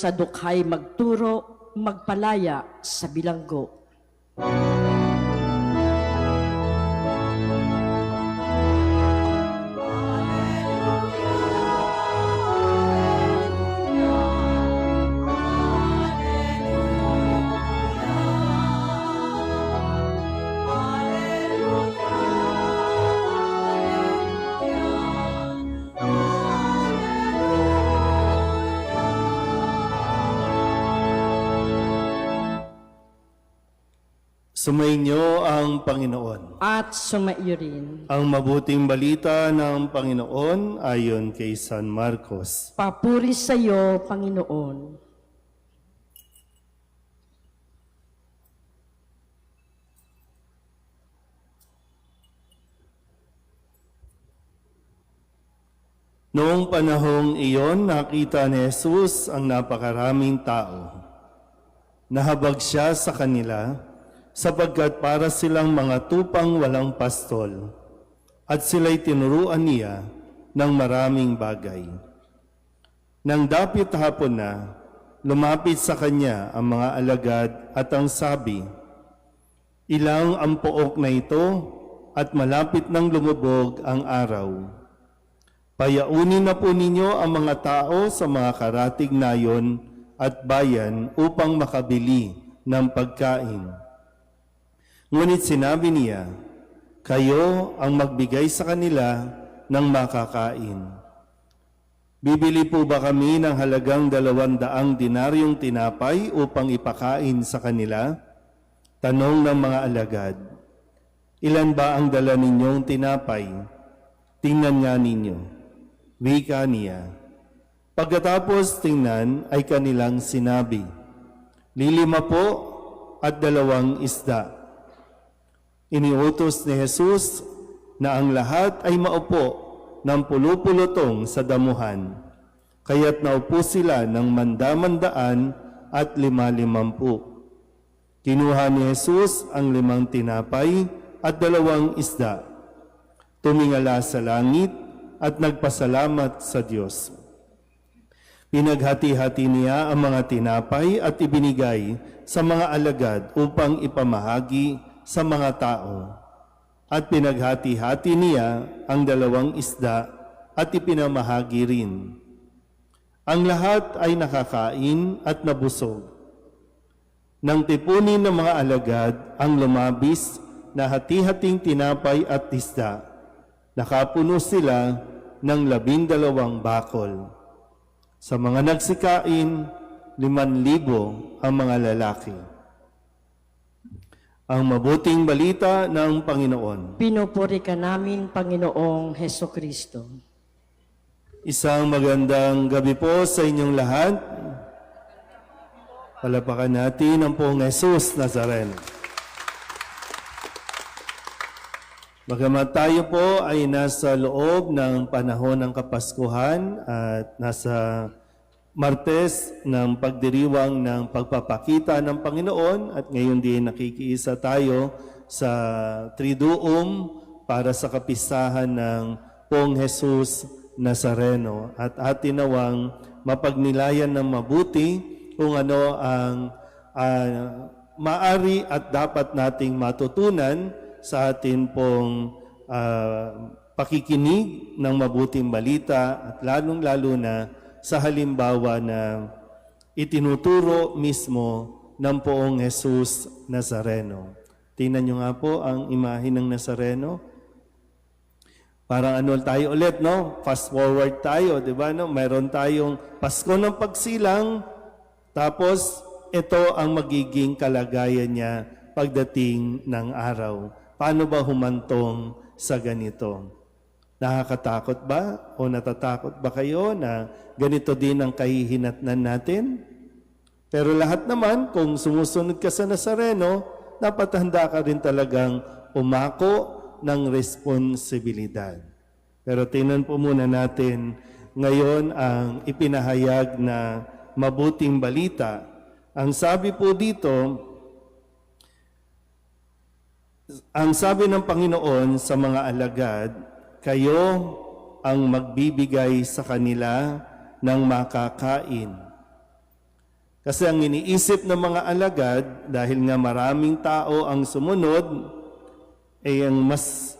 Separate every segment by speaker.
Speaker 1: sa dukhay magturo, magpalaya sa bilanggo.
Speaker 2: Sumainyo ang Panginoon.
Speaker 1: At sumaiyo rin.
Speaker 2: Ang mabuting balita ng Panginoon ayon kay San Marcos.
Speaker 1: Papuri sa iyo, Panginoon.
Speaker 2: Noong panahong iyon, nakita ni Jesus ang napakaraming tao. Nahabag siya sa kanila sapagkat para silang mga tupang walang pastol at sila'y tinuruan niya ng maraming bagay. Nang dapit hapon na, lumapit sa kanya ang mga alagad at ang sabi, "Ilang ang pook na ito at malapit nang lumubog ang araw. Payaunin na po ninyo ang mga tao sa mga karatig nayon at bayan upang makabili ng pagkain." Ngunit sinabi niya, "Kayo ang magbigay sa kanila ng makakain." Bibili po ba kami ng halagang 200 dinaryong tinapay upang ipakain sa kanila? Tanong ng mga alagad. Ilan ba ang dala ninyong tinapay? Tingnan nga ninyo. Wika niya. Pagkatapos tingnan ay kanilang sinabi, 5 po at 2 isda. Iniutos ni Jesus na ang lahat ay maupo ng pulupulutong sa damuhan, kaya't naupo sila ng mandamandaan at 50. Kinuha ni Jesus ang 5 tinapay at 2 isda, tumingala sa langit at nagpasalamat sa Diyos. Pinaghati-hati niya ang mga tinapay at ibinigay sa mga alagad upang ipamahagi sa mga tao. At pinaghati-hati niya ang 2 isda at ipinamahagi rin. Ang lahat ay nakakain at nabusog. Nang tipunin ng mga alagad ang lumabis na hati-hating tinapay at isda, nakapuno sila ng 12 bakol. Sa mga nagsikain, 5,000 ang mga lalaki. Ang mabuting balita ng Panginoon.
Speaker 1: Pinupuri ka namin, Panginoong Hesukristo.
Speaker 2: Isang magandang gabi po sa inyong lahat. Palapakan natin ang Poong Jesus Nazareno. Bagamat tayo po ay nasa loob ng panahon ng Kapaskuhan at nasa Martes ng pagdiriwang ng pagpapakita ng Panginoon at ngayon din nakikiisa tayo sa Triduum para sa kapistahan ng Poong Jesus Nazareno at atin nawang mapagnilayan ng mabuti kung ano ang maari at dapat nating matutunan sa atin pong pakikinig ng mabuting balita at lalong-lalo na sa halimbawa na itinuturo mismo ng Poong Jesus Nazareno. Tingnan nyo nga po ang imahe ng Nazareno. Parang ano tayo ulit, no? Fast forward tayo, di ba? No? Mayroon tayong Pasko ng Pagsilang, tapos ito ang magiging kalagayan niya pagdating ng araw. Paano ba humantong sa ganito? Nakakatakot ba o natatakot ba kayo na ganito din ang kahihinatnan natin? Pero lahat naman, kung sumusunod ka sa Nazareno, dapat handa ka rin talagang umako ng responsibilidad. Pero tingnan po muna natin ngayon ang ipinahayag na mabuting balita. Ang sabi po dito, ang sabi ng Panginoon sa mga alagad, kayo ang magbibigay sa kanila ng makakain. Kasi ang iniisip ng mga alagad, dahil nga maraming tao ang sumunod, ay ang mas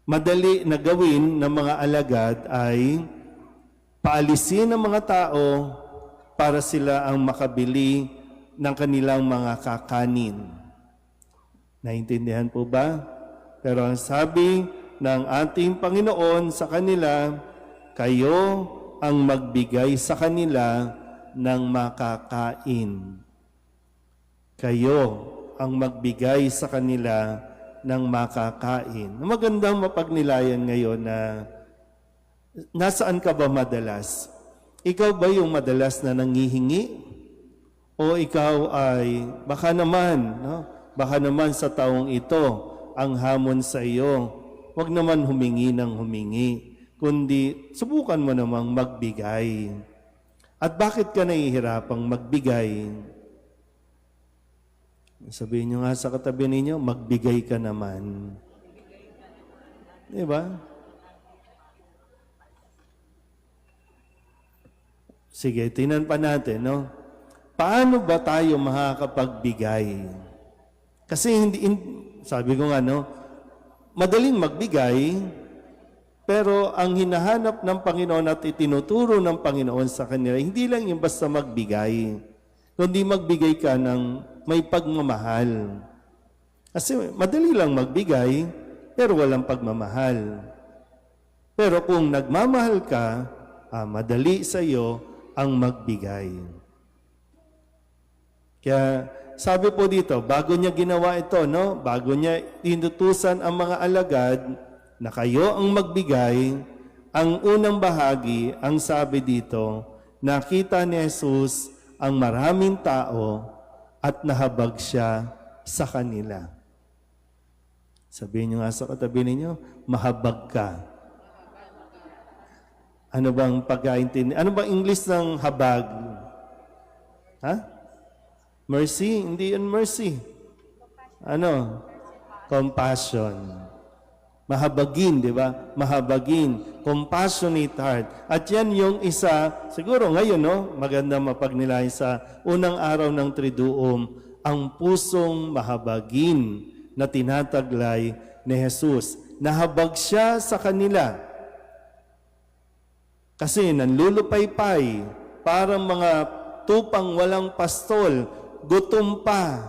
Speaker 2: madali na gawin ng mga alagad ay paalisin ang mga tao para sila ang makabili ng kanilang mga kakanin. Naintindihan po ba? Pero ang sabi ng ating Panginoon sa kanila, kayo ang magbigay sa kanila ng makakain. Kayo ang magbigay sa kanila ng makakain. Magandang mapagnilayan ngayon na nasaan ka ba madalas? Ikaw ba yung madalas na nangihingi? O ikaw ay baka naman, no? Baka naman sa taong ito ang hamon sa iyo, huwag naman humingi ng humingi, kundi subukan mo namang magbigay. At bakit ka nahihirapang magbigay? Sabihin nyo nga sa katabi ninyo, magbigay ka naman. Di ba? Sige, tingnan pa natin, no? Paano ba tayo makakapagbigay? Kasi sabi ko nga, no, madaling magbigay, pero ang hinahanap ng Panginoon at itinuturo ng Panginoon sa kanila, hindi lang yung basta magbigay, kundi magbigay ka ng may pagmamahal. Kasi madali lang magbigay, pero walang pagmamahal. Pero kung nagmamahal ka, madali sa iyo ang magbigay. Kaya sabi po dito, bago niya ginawa ito, no? Bago niya tinutusan ang mga alagad na kayo ang magbigay, ang unang bahagi, ang sabi dito, nakita ni Jesus ang maraming tao at nahabag siya sa kanila. Sabihin niyo nga sa katabi ninyo, mahabag ka. Ano bang pagkaintindi? Ano bang English ng habag? Ha? Mercy? Hindi yun mercy. Ano? Compassion. Mahabagin, di ba? Mahabagin. Compassionate heart. At yan yung isa, siguro ngayon, no? Maganda mapagnilayan sa unang araw ng Triduum, ang pusong mahabagin na tinataglay ni Jesus. Nahabag siya sa kanila. Kasi nanlulupaypay, parang mga tupang walang pastol, gutom pa.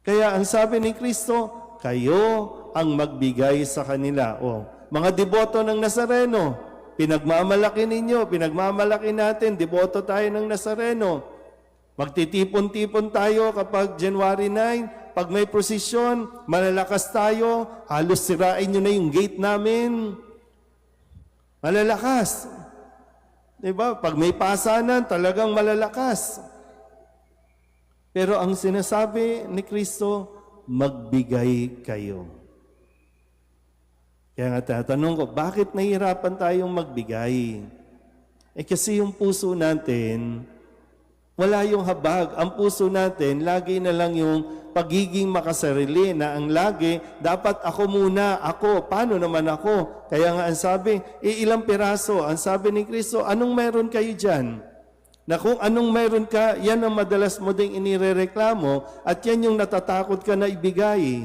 Speaker 2: Kaya ang sabi ni Kristo, kayo ang magbigay sa kanila. O, mga deboto ng Nazareno, pinagmamalaki ninyo, pinagmamalaki natin, deboto tayo ng Nazareno. Magtitipon-tipon tayo kapag January 9, pag may prosesyon, malalakas tayo, halos sirain nyo na yung gate namin. Malalakas. Diba? Pag may pasanan, talagang malalakas. Pero ang sinasabi ni Kristo, magbigay kayo. Kaya nga tatanong ko, bakit nahihirapan tayong magbigay? Kasi yung puso natin, wala yung habag. Ang puso natin, lagi na lang yung pagiging makasarili na ang lagi, dapat ako muna, ako, paano naman ako? Kaya nga ang sabi, ilang piraso, ang sabi ni Kristo, anong meron kayo dyan? Na kung anong meron ka, yan ang madalas mo ding inirereklamo at yan yung natatakot ka na ibigay.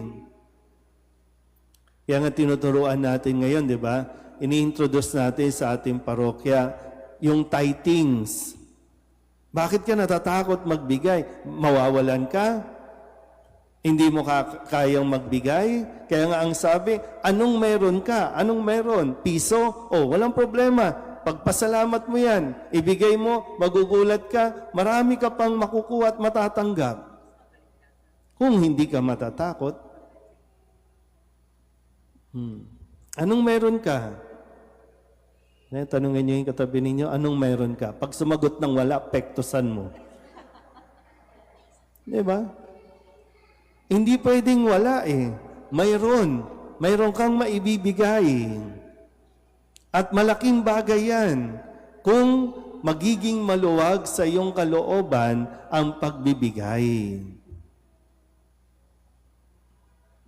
Speaker 2: Kaya nga tinuturuan natin ngayon, di ba? Ini-introduce natin sa ating parokya yung tithings. Bakit ka natatakot magbigay? Mawawalan ka? Hindi mo kayang magbigay? Kaya nga ang sabi, anong meron ka? Anong meron? Piso? Oh, walang problema. Pagpasalamat mo yan. Ibigay mo, magugulat ka, marami ka pang makukuha at matatanggap. Kung hindi ka matatakot, anong meron ka? Tanungin niyo yung katabi ninyo, anong meron ka? Pag sumagot ng wala, pektusan mo. Di ba? Hindi pwedeng wala eh. Mayroon. Mayroon kang maibibigay. At malaking bagay yan kung magiging maluwag sa iyong kalooban ang pagbibigay.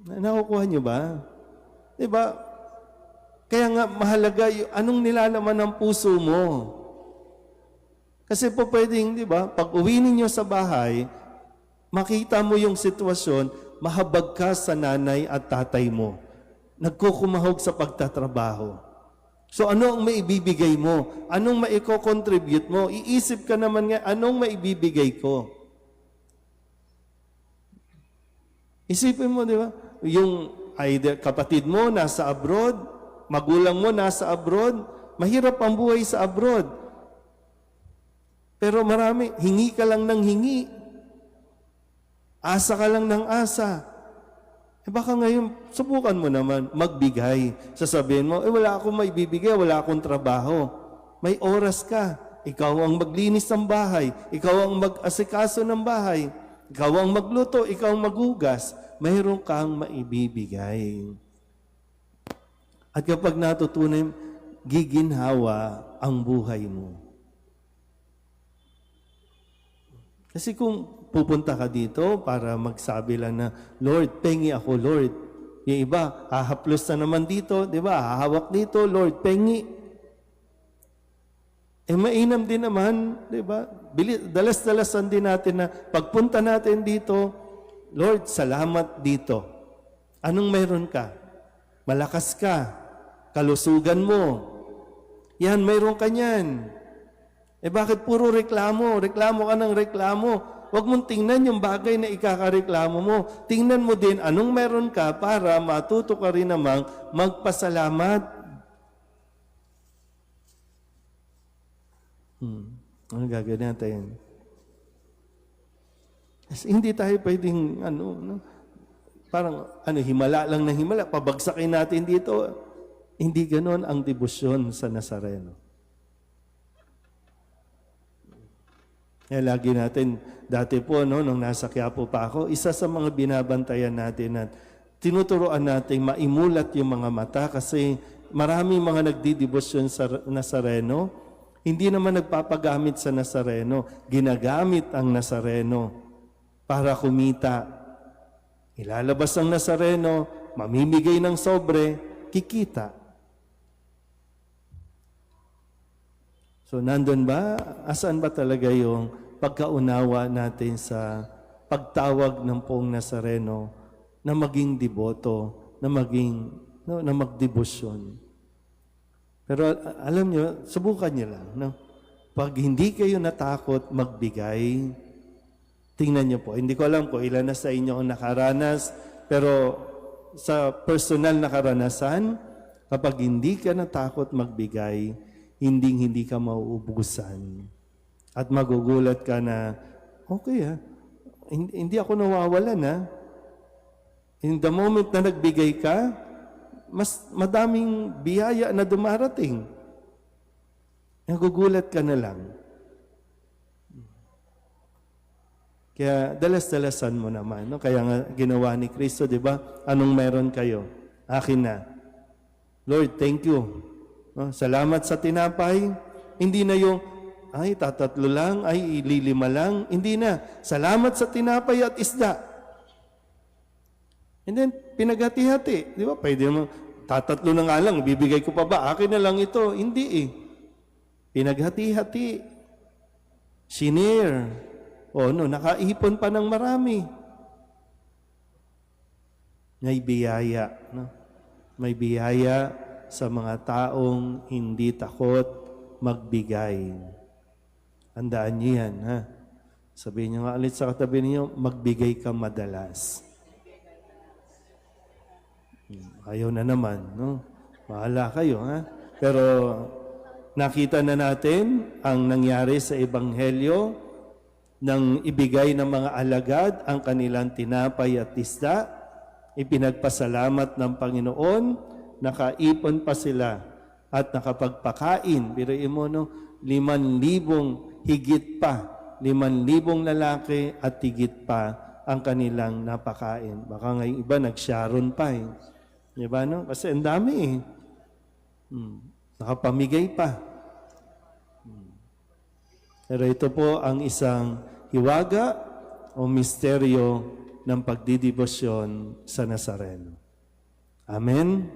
Speaker 2: Nakukuha niyo ba? Diba? Kaya nga mahalaga, anong nilalaman ng puso mo? Kasi po pwedeng, di ba, pag uwi ninyo sa bahay, makita mo yung sitwasyon, mahabag ka sa nanay at tatay mo. Nagkukumahog sa pagtatrabaho. So ano ang maibibigay mo? Anong maiko-contribute mo? Iisip ka naman nga, anong maibibigay ko? Isipin mo, di ba? Yung either kapatid mo nasa abroad, magulang mo nasa abroad, mahirap ang buhay sa abroad. Pero marami, hingi ka lang ng hingi. Asa ka lang ng asa. Baka ngayon, subukan mo naman magbigay. Sasabihin mo, wala akong maibibigay, wala akong trabaho. May oras ka. Ikaw ang maglinis ng bahay. Ikaw ang mag-asikaso ng bahay. Ikaw ang magluto, ikaw ang maghugas. Mayroon kang maibibigay. At kapag natutunan, giginhawa ang buhay mo. Kasi kung pupunta ka dito para magsabi lang na, Lord, pengi ako, Lord. Yung iba, hahaplos na naman dito, di ba? Hahawak dito, Lord, pengi. Mainam din naman, di ba? Dalas-dalasan din natin na pagpunta natin dito, Lord, salamat dito. Anong meron ka? Malakas ka. Kalusugan mo. Yan, mayroon ka niyan. Bakit puro reklamo? Reklamo ka ng reklamo. Huwag mong tingnan yung bagay na ikakareklamo mo. Tingnan mo din anong meron ka para matuto ka rin namang magpasalamat. Ano gagawin natin? Kasi hindi tayo pwedeng, parang, himala lang na himala. Pabagsakin natin dito. Hindi ganon ang debosyon sa Nazareno. Kaya lagi natin, dati po, nung nasa Quiapo pa ako, isa sa mga binabantayan natin at tinuturoan natin maimulat yung mga mata kasi maraming mga nagdidebosyon sa Nazareno. Hindi naman nagpapagamit sa Nazareno. Ginagamit ang Nazareno para kumita. Ilalabas ang Nazareno, mamimigay ng sobre, kikita. So, nandun ba? Asaan ba talaga yung pagkaunawa natin sa pagtawag ng poong Nazareno na maging deboto, na magdebosyon? Pero alam nyo, subukan nyo lang. No? Pag hindi kayo natakot magbigay, tingnan nyo po. Hindi ko alam kung ilan na sa inyo ang nakaranas, pero sa personal na karanasan, kapag hindi ka natakot magbigay, hindi ka mauubusan. At magugulat ka na, okay hindi ako nawawalan In the moment na nagbigay ka, mas madaming biyaya na dumarating. Nagugulat ka na lang. Kaya dalas-dalasan mo naman. No? Kaya nga ginawa ni Kristo, di ba? Anong meron kayo? Akin na. Lord, thank you. No? Salamat sa tinapay. Hindi na yung, tatatlo lang, ililima lang. Hindi na. Salamat sa tinapay at isda. And then, pinaghati-hati. Di ba? Pwede mo, tatatlo na nga lang, bibigay ko pa ba? Akin na lang ito. Hindi Pinaghati-hati. Shinare. Nakaipon pa ng marami. May biyaya. No? May biyaya sa mga taong hindi takot magbigay. Handaan niyo yan, Sabihin niyo nga ulit sa katabi niyo, magbigay ka madalas. Ayaw na naman, no? Bahala kayo, Pero nakita na natin ang nangyari sa Ebanghelyo nang ibigay ng mga alagad ang kanilang tinapay at isda, ipinagpasalamat ng Panginoon, nakaipon pa sila at nakapagpakain. Biruin mo, 5,000 higit pa. 5,000 lalaki at higit pa ang kanilang napakain. Baka ngayon iba nagsharon pa Diba, no? Kasi ang dami Nakapamigay pa. Pero ito po ang isang hiwaga o misteryo ng pagdidebosyon sa Nazareno. Amen?